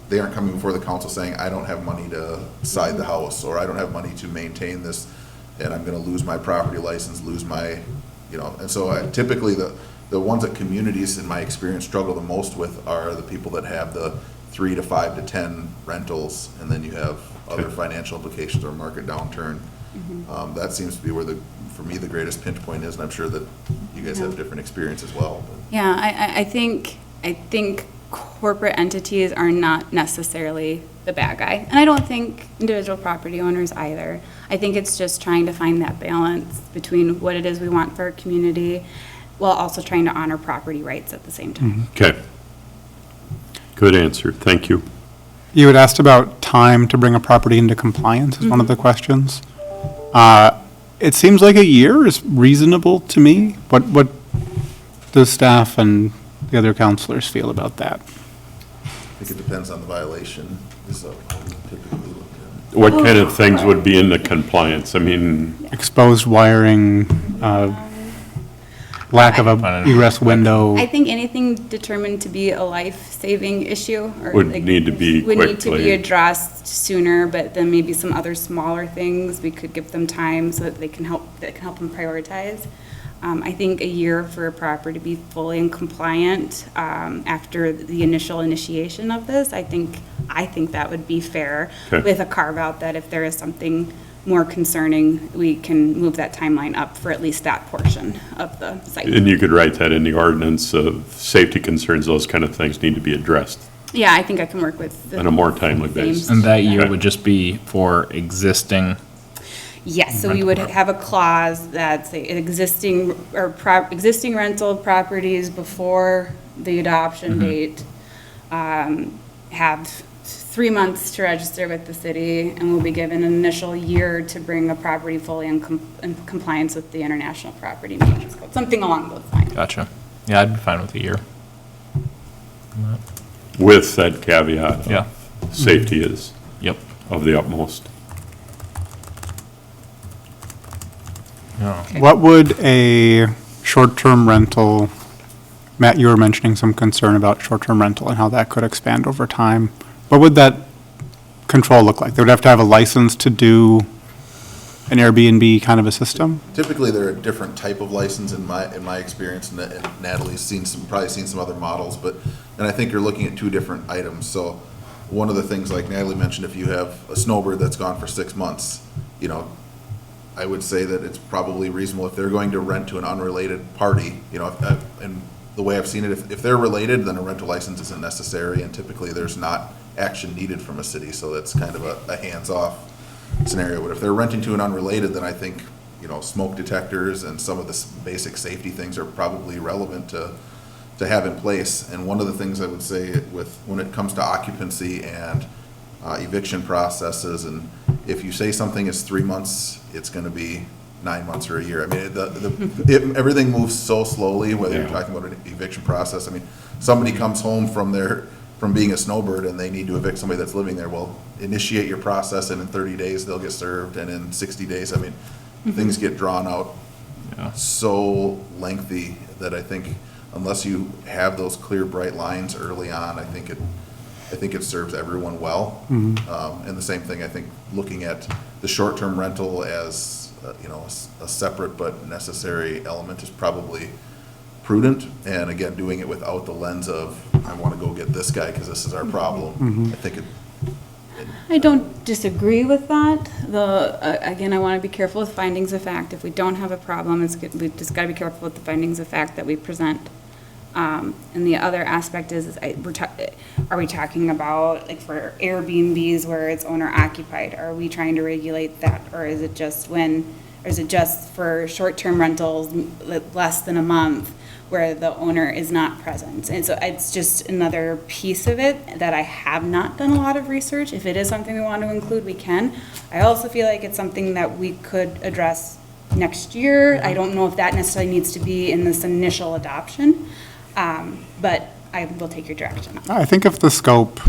they aren't coming before the council saying, I don't have money to side the house, or I don't have money to maintain this, and I'm gonna lose my property license, lose my, and so typically the ones that communities, in my experience, struggle the most with are the people that have the 3 to 5 to 10 rentals, and then you have other financial implications or market downturn. That seems to be where for me, the greatest pinch point is, and I'm sure that you guys have different experience as well. but- Yeah, I think corporate entities are not necessarily the bad guy. And I don't think individual property owners either. I think it's just trying to find that balance between what it is we want for our community while also trying to honor property rights at the same time. Okay. Good answer, thank you. You had asked about time to bring a property into compliance as one of the questions. It seems like a year is reasonable to me. What does staff and the other counselors feel about that? I think it depends on the violation, is how we typically look at it. What kind of things would be in the compliance? I mean, Exposed wiring, lack of a egress window. I think anything determined to be a life-saving issue or Would like, need to be would need to be quickly. addressed sooner, but then maybe some other smaller things, we could give them time so that that can help them prioritize. I think a year for a property to be fully in compliant after the initial initiation of this, I think that would be fair Okay. with a carve-out that if there is something more concerning, we can move that timeline up for at least that portion of the site. and you could write that in the ordinance of safety concerns, those kind of things need to be addressed Yeah, I think I can work with. the on a more timely themes. basis. And that year Okay. would just be for existing, Yes, so we would have a clause that's existing rental properties before the adoption date have 3 months to register with the city and will be given an initial year to bring a property fully in compliance with the International Property Maintenance Code, something along those lines. gotcha. Yeah, I'd be fine with a year. With that caveat, Yeah. safety is Yep. of the utmost. Yeah. What would a short-term rental, Matt, you were mentioning some concern about short-term rental and how that could expand over time. What would that control look like? They would have to have a license to do an Airbnb kind of a system? Typically, they're a different type of license in my experience, and Natalie's probably seen some other models, and I think you're looking at two different items. So one of the things, like Natalie mentioned, if you have a snowbird that's gone for 6 months, I would say that it's probably reasonable if they're going to rent to an unrelated party, and the way I've seen it, if they're related, then a rental license isn't necessary, and typically there's not action needed from a city, so that's kind of a hands-off scenario. But if they're renting to an unrelated, then I think, smoke detectors and some of the basic safety things are probably relevant to have in place. And one of the things I would say when it comes to occupancy and eviction processes, and if you say something is 3 months, it's going to be 9 months or a year. I mean, everything moves so slowly, whether you're Yeah. talking about an eviction process. I mean, somebody comes home from being a snowbird and they need to evict somebody that's living there. Well, initiate your process, and in 30 days, they'll get served, and in 60 days, I mean, things get drawn out Yeah. so lengthy that I think unless you have those clear, bright lines early on, I think it serves everyone well. And the same thing, I think, looking at the short-term rental as, a separate but necessary element is probably prudent. And again, doing it without the lens of, I want to go get this guy because this is our problem. I think I don't disagree with that. Again, I want to be careful with findings of fact. If we don't have a problem, we've just got to be careful with the findings of fact that we present. And the other aspect is are we talking about, like, for Airbnbs where it's owner occupied? Are we trying to regulate that? Or is it just for short-term rentals less than a month where the owner is not present? And so it's just another piece of it that I have not done a lot of research. If it is something we want to include, we can. I also feel like it's something that we could address next year. I don't know if that necessarily needs to be in this initial adoption, but I will take your direction. I think if the scope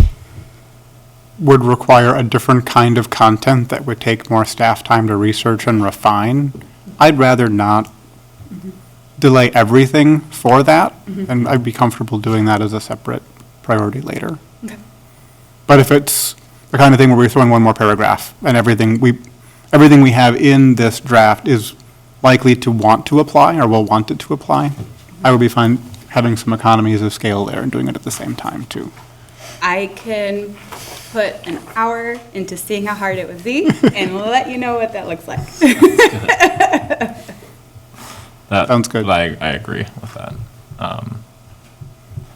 would require a different kind of content that would take more staff time to research and refine, I'd rather not delay everything for that, then I'd be comfortable doing that as a separate priority later. Okay. But if it's the kind of thing where we're throwing one more paragraph and everything we have in this draft is likely to want to apply or will want it to apply, I would be fine having some economies of scale there and doing it at the same time too. I can put an hour into seeing how hard it would be and let you know what that looks like. That- Sounds good. I agree with that.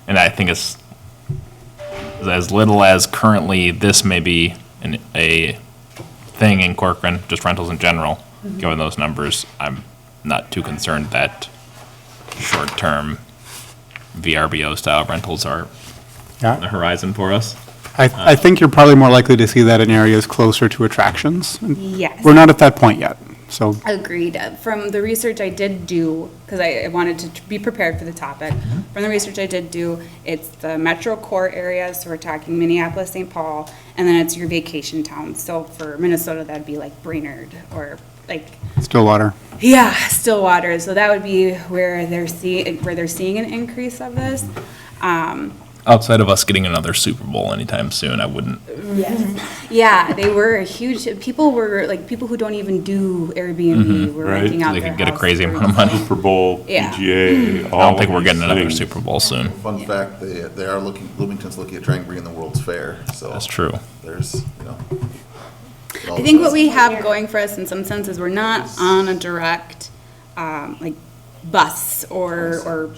And I think it's as little as currently this may be a thing in Corcoran, just rentals in general, given those numbers, I'm not too concerned that short-term VRBO style rentals are on the Yeah, horizon for us. I think you're probably more likely to see that in areas closer to attractions. Yes. We're not at that point yet, so. Agreed. From the research I did do, because I wanted to be prepared for the topic, from the research I did do, it's the metro core areas, so we're talking Minneapolis, St. Paul, and then it's your vacation towns. So for Minnesota, that'd be like Brainerd or like, Stillwater. yeah, Stillwater. So that would be where they're seeing an increase of this. Outside of us getting another Super Bowl anytime soon, I wouldn't. Yeah, they were huge. People who don't even do Airbnb were Right. renting out They their could get a house crazy for- amount of money. Super Bowl, Yeah. PGA, I all don't think we're of getting these another things. Super Bowl soon. Fun fact, they are looking, Bloomington's looking at trying to bring in the World's Fair, so. That's true. There's, you know. I think what we have going for us in some sense is we're not on a direct, like, bus or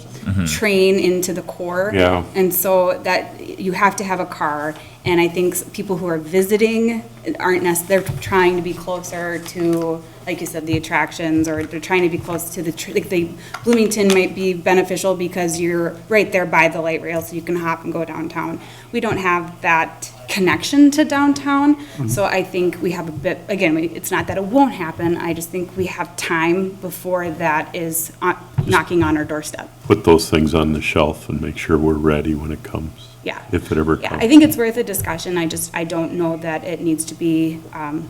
train into the core. Yeah. And so that, you have to have a car, and I think people who are visiting aren't they're trying to be closer to, like you said, the attractions, or they're trying to be close to Bloomington might be beneficial because you're right there by the light rail, so you can hop and go downtown. We don't have that connection to downtown, so I think we have a bit, again, it's not that it won't happen, I just think we have time before that is knocking on our doorstep. Put those things on the shelf and make sure we're ready when it comes. Yeah. If it ever Yeah, comes. I think it's worth a discussion, I don't know that it needs to be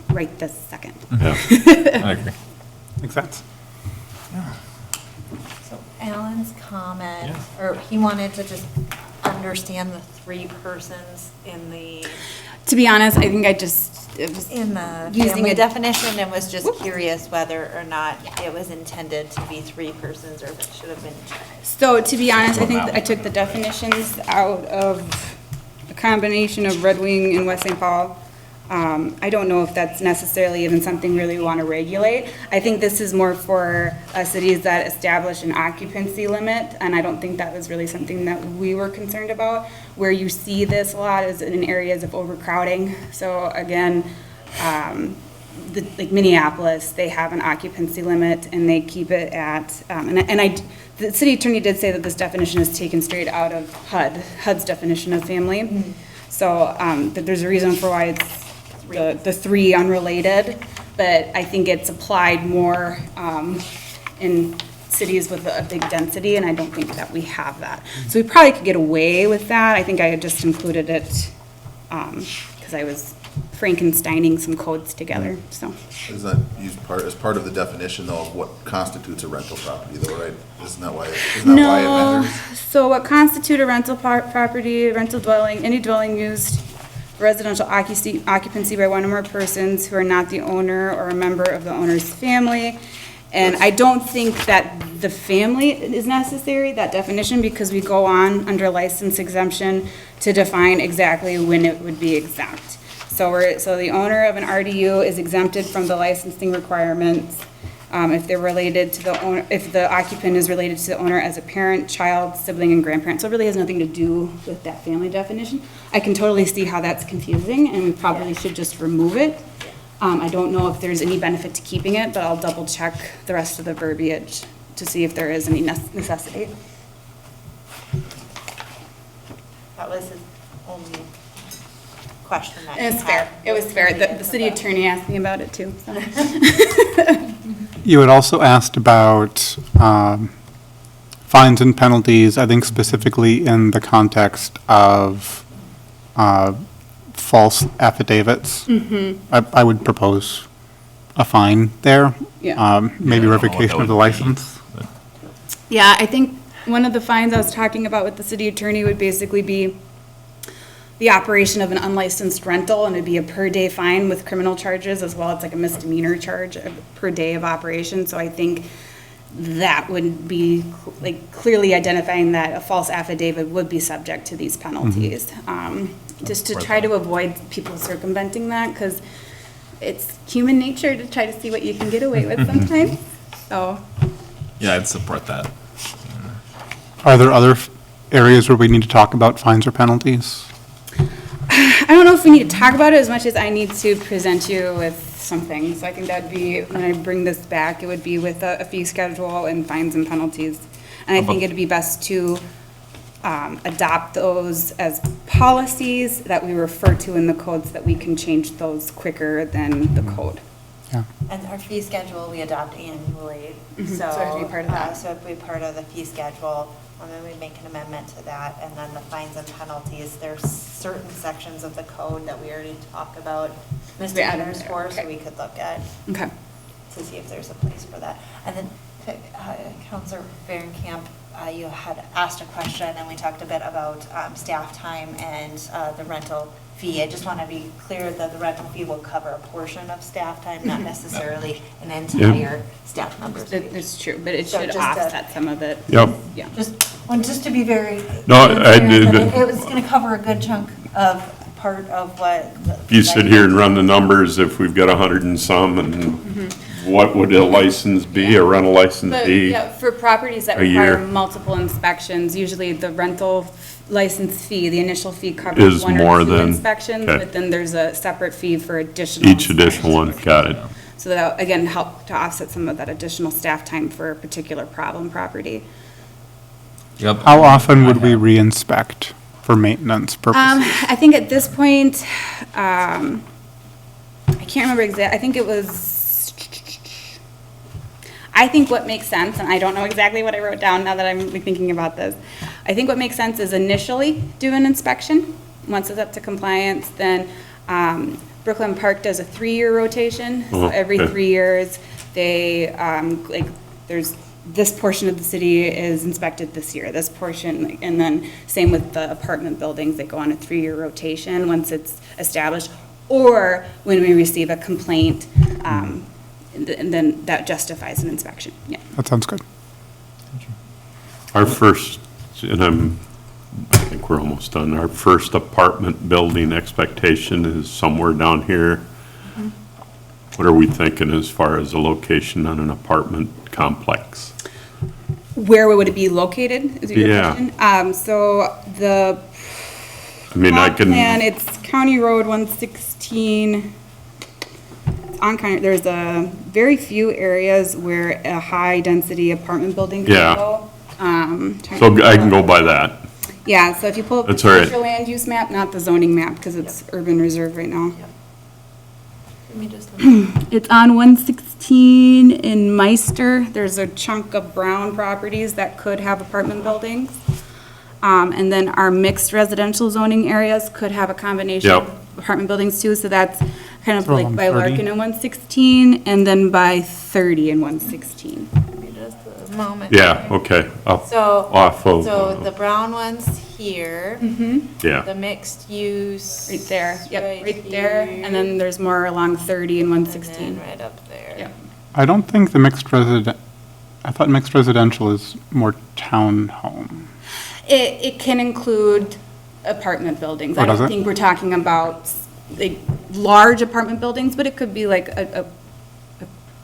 right this second. Yeah. I agree. Makes sense. So Alan's comment, or he wanted to just understand the three persons in the To be honest, I think it was using family a definition, and was just curious whether or not it was intended to be three persons or if it should have been. So to be honest, I think I took the definitions out of a combination of Red Wing and West St. Paul. I don't know if that's necessarily even something really we want to regulate. I think this is more for cities that establish an occupancy limit, and I don't think that was really something that we were concerned about. Where you see this a lot is in areas of overcrowding. So again, like Minneapolis, they have an occupancy limit, and they keep it at, the city attorney did say that this definition is taken straight out of HUD's definition of family. So, that there's a reason for why it's the three unrelated, but I think it's applied more, in cities with a big density, and I don't think that we have that. So we probably could get away with that. I think I had just included it, because I was Frankensteining some codes together, so. Is that used as part of the definition though of what constitutes a rental property though, right? Isn't that why it No, matters? so what constitute a rental property, rental dwelling, any dwelling used for residential occupancy by one or more persons who are not the owner or a member of the owner's family. And I don't think that the family is necessary, that definition, because we go on under license exemption to define exactly when it would be exempt. So the owner of an RDU is exempted from the licensing requirements if they're related to the owner, if the occupant is related to the owner as a parent, child, sibling, and grandparent. So it really has nothing to do with that family definition. I can totally see how that's confusing, and we probably should just remove it. I don't know if there's any benefit to keeping it, but I'll double check the rest of the verbiage to see if there is any necessity. That was his only question that he And it's fair, had. it was fair. The city attorney asked me about it too, so. You had also asked about fines and penalties, I think specifically in the context of false affidavits. I would propose a fine there. Yeah. Maybe I don't know what that revocation of the would be, license. Yeah, I think one of the fines I was talking about with the city attorney would basically be the operation of an unlicensed rental, and it'd be a per-day fine with criminal charges as well. It's like a misdemeanor charge per day of operation. So I think that would be like clearly identifying that a false affidavit would be subject to these penalties. Just to try to avoid people circumventing that, because it's human nature to try to see what you can get away with sometimes. So, Yeah, I'd support that. Are there other areas where we need to talk about fines or penalties? I don't know if we need to talk about it as much as I need to present you with something. So I think that'd be, when I bring this back, it would be with a fee schedule and fines and penalties. And I think it'd be best to adopt those as policies that we refer to in the code so that we can change those quicker than the code. Yeah. And our fee schedule, we adopt annually, so. So it'd be part of that. So it'd be part of the fee schedule, and then we make an amendment to that, and then the fines and penalties, there's certain sections of the code that we already talk about misdemeanors for, so okay. we could look at Okay. to see if there's a place for that. And then, Counselor Fahrenkamp, you had asked a question, and we talked a bit about staff time and the rental fee. I just want to be clear that the rental fee will cover a portion of staff time, not necessarily an entire staff member's fee. It's true, but it So should just a- offset some of it. Yep. Yeah. Just to be very. No, I clear did- that It was going to cover a good chunk of part of what. If you sit here and run the numbers, if we've got 100 and some, and what would a license be, a rental license But, be? yeah, for properties that a year? require multiple inspections, usually the rental license fee, the initial fee covers Is one more or two than- inspections, okay. but then there's a separate fee for additional. Each additional one, inspections. got it. So that, again, help to offset some of that additional staff time for a particular problem property. Yep. How often would we re-inspect for maintenance purposes? I think at this point, I can't remember I think it was, I think what makes sense, and I don't know exactly what I wrote down now that I'm thinking about this. I think what makes sense is initially do an inspection. Once it's up to compliance, then Brooklyn Park does a 3-year rotation. So Oh, every okay. 3 years, they, like, there's, this portion of the city is inspected this year, this portion, like, and then same with the apartment buildings, they go on a 3-year rotation once it's established. Or when we receive a complaint, and then that justifies an inspection, yeah. That sounds good. Our first, and I think we're almost done, our first apartment building expectation is somewhere down here. What are we thinking as far as a location on an apartment complex? Where would it be located, is your Yeah. question? So the I mean, I plot plan, can, it's County Road 116. It's on County, there's a very few areas where a high-density apartment building can Yeah. go. so I can go by that. Yeah, so if you pull up the That's all right. future land use map, not the zoning map, because it's urban reserve right now. Give me just a It's on 116 in Meister. There's a chunk of brown properties that could have apartment buildings. And then our mixed residential zoning areas could have a combination Yep. of apartment buildings too. So that's kind of So like on by 30? Larkin in 116 and then by 30 in 116. Give me just a moment. Yeah, okay, up, So. off of, So the brown one's here, yeah. the mixed use. Right there, yep, right there. here, And then there's more along 30 and and 116. then right up there. Yep. I don't think the mixed resident, I thought mixed residential is more townhome. It can include apartment buildings. Oh, I does don't it? think we're talking about like large apartment buildings, but it could be like a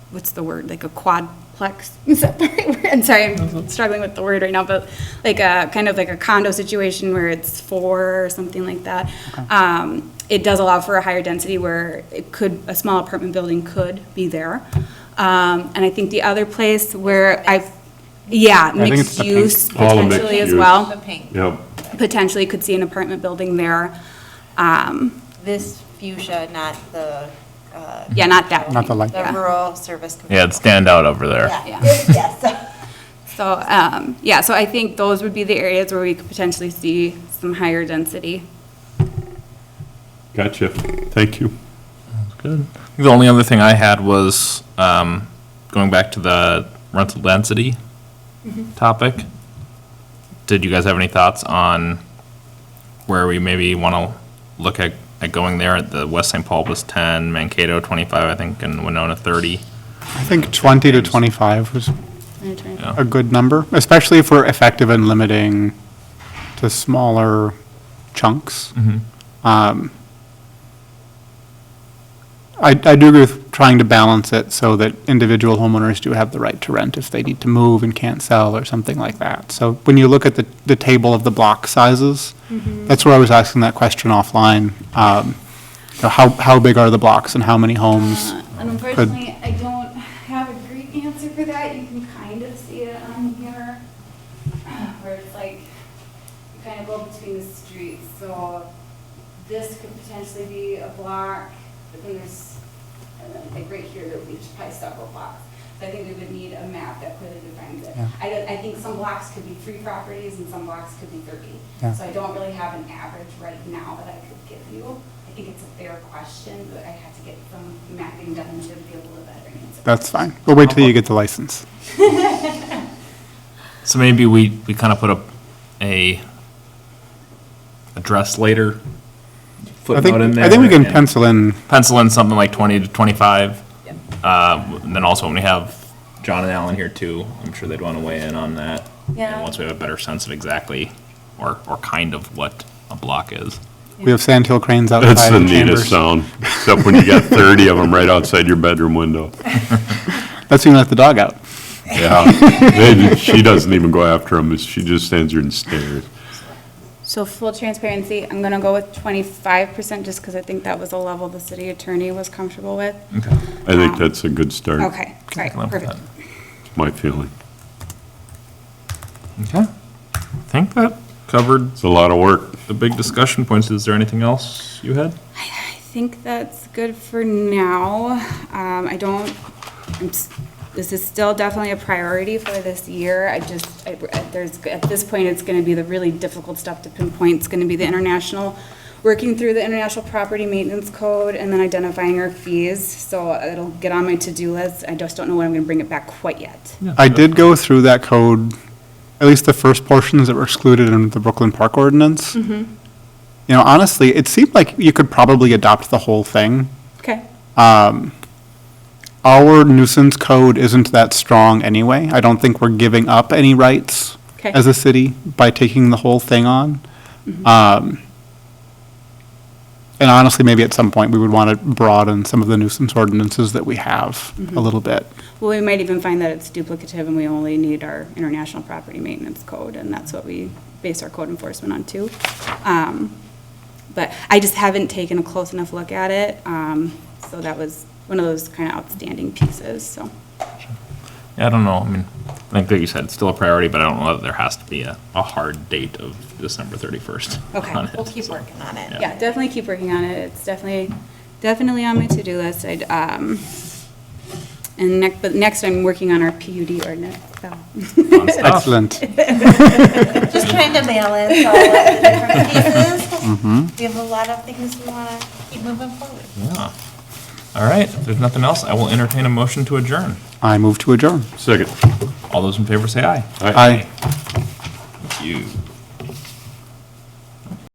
what's the word, like a quadplex? Is that the right word? I'm sorry, I'm struggling with the word right now, but like a, kind of like a condo situation where it's 4 or something like that. It does allow for a higher density where it could, a small apartment building could be there. And I think the other place where yeah, think it's mixed the pink. use All the mixed potentially as use. well. The pink. Yep, Potentially could see an apartment building there. This fuchsia, not the. Yeah, not that. Not the light. The rural service. Yeah, it'd stand out over there. Yeah, yes. So, yeah, so I think those would be the areas where we could potentially see some higher density. gotcha, thank you. Good. The only other thing I had was, going back to the rental density topic. Did you guys have any thoughts on where we maybe want to look at going there? At the West St. Paul was 10, Mankato 25, I think, and Winona 30. I think 20 to 25 was Yeah. a good number, especially if we're effective in limiting to smaller chunks. I do agree with trying to balance it so that individual homeowners do have the right to rent if they need to move and can't sell or something like that. So when you look at the table of the block sizes, that's where I was asking that question offline. You know, how big are the blocks and how many homes? Unfortunately, I don't have a great answer for that. You can kind of see it on here, where it's like, you kind of go between the streets. So this could potentially be a block, but then there's, like right here, there would be probably several blocks. So I think we would need a map that clearly defines it. Yeah. I think some blocks could be 3 properties and some blocks could be 30. Yeah. So I don't really have an average right now that I could give you. I think it's a fair question, but I have to get some mapping done to be able to better answer. That's fine. We'll wait till you get the license. So maybe we kind of put a address later footnote in there. I think we can and pencil in, pencil in something like 20 to 25. And then also when we have John and Alan here too, I'm sure they'd want to weigh in on that. Yeah. And once we have a better sense of exactly or kind of what a block is. we have sandhill cranes outside That's the in neatest chambers. sound, except when you got 30 of them right outside your bedroom window. That's when you let the dog out. Yeah. She doesn't even go after them, she just stands there and stares. So full transparency, I'm gonna go with 25% just because I think that was a level the city attorney was comfortable with. Okay. I think that's a good start, Okay, all right, Can live with perfect. that. my feeling. Okay. I think that covered It's a lot of work. the big discussion points. Is there anything else you had? I think that's good for now. I don't, this is still definitely a priority for this year. At this point, it's gonna be the really difficult stuff to pinpoint. It's gonna be the working through the International Property Maintenance Code and then identifying our fees. So it'll get on my to-do list. I just don't know when I'm gonna bring it back quite yet. I did go through that code, at least the first portions that were excluded in the Brooklyn Park Ordinance. You know, honestly, it seemed like you could probably adopt the whole thing. Okay, Our nuisance code isn't that strong anyway. I don't think we're giving up any rights okay. as a city by taking the whole thing on. And honestly, maybe at some point, we would want to broaden some of the nuisance ordinances that we have a little bit. Well, we might even find that it's duplicative and we only need our International Property Maintenance Code, and that's what we base our code enforcement on too. But I just haven't taken a close enough look at it, so that was one of those kind of outstanding pieces, so. Yeah, I don't know. I mean, I think like you said, it's still a priority, but I don't know that there has to be a hard date of December 31st. Okay. on it, We'll keep so. working on it. Yeah, definitely keep working on it. It's definitely on my to-do list. But next I'm working on our PUD ordinance, so. Fun stuff. Excellent. Just trying to balance all of the different pieces. We have a lot of things we want to keep moving forward. Yeah. All right. If there's nothing else, I will entertain a motion to adjourn. I move to adjourn. Second. All those in favor say aye. Aye. Thank you.